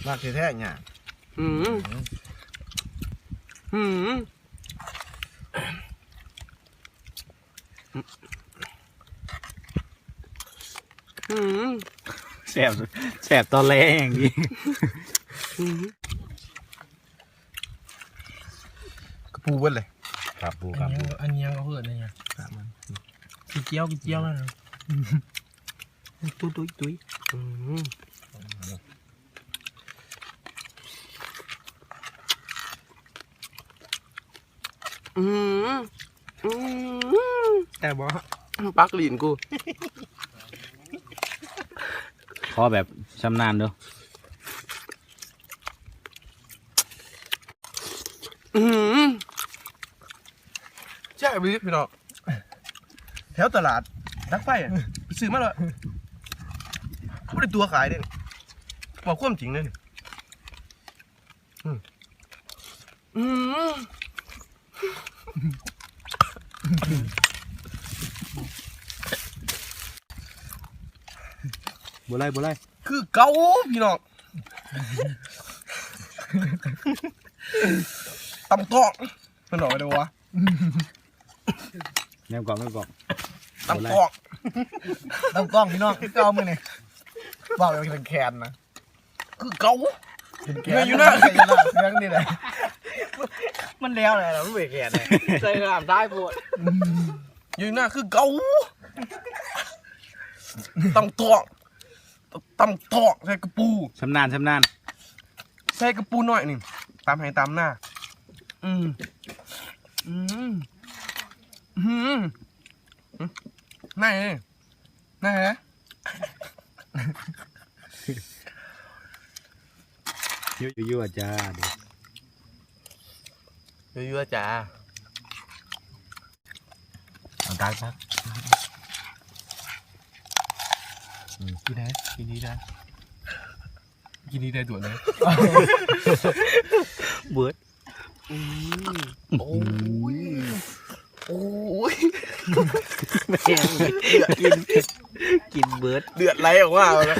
มากแท้ๆเนี่ยแสบตอนแรกอย่างนี้กระปูเบิ้ลเลย ครับปู อันนี้ก็เพื่อนอะไรเนี่ยกี่เกี้ยวนั่นตุ้ยแต่บอกปักหลีนกูขอแบบชำนาญด้วยใช่พี่น้องแถวตลาดนักไฟไปซื้อมาเลยไม่ได้ตัวขายเลยบอกความจริงเลยบัวไล่คือเก่าพี่น้องตำกล้องมันหน่อยเดี๋ยววะ แนวกล่องตำกล้องพี่น้องคือเก่ามือนี่บอกอย่างเป็นแคนนะคือเก่าอยู่นะเรื่องนี้เลยมันแล้วเลยเราไม่เบรกแคนเลยใส่น้ำได้ปวดอยู่นะคือเก่าตำกล้องใส่กระปูชำนาญใส่กระปูหน่อยหนึ่งตามให้ตามหน้านั่นฮะยั่วจ้ายั่วจ้าเอาตายครับกินได้ตัวเลยเบิร์ดโอ้ยแม่งกินเบิร์ดเดือดไหลออกมาแล้ว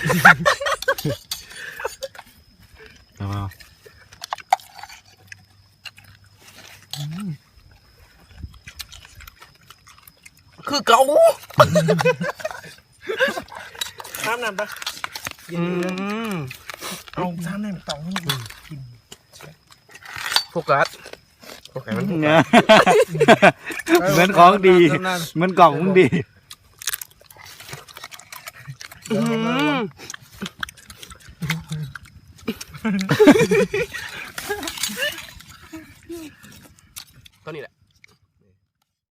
คือเก่าข้ามน้ำปะเอาข้ามน้ำต่องให้กินโฟกัสมันเหมือนของดีเหมือนกล่องมึงดีก็นี่แหละ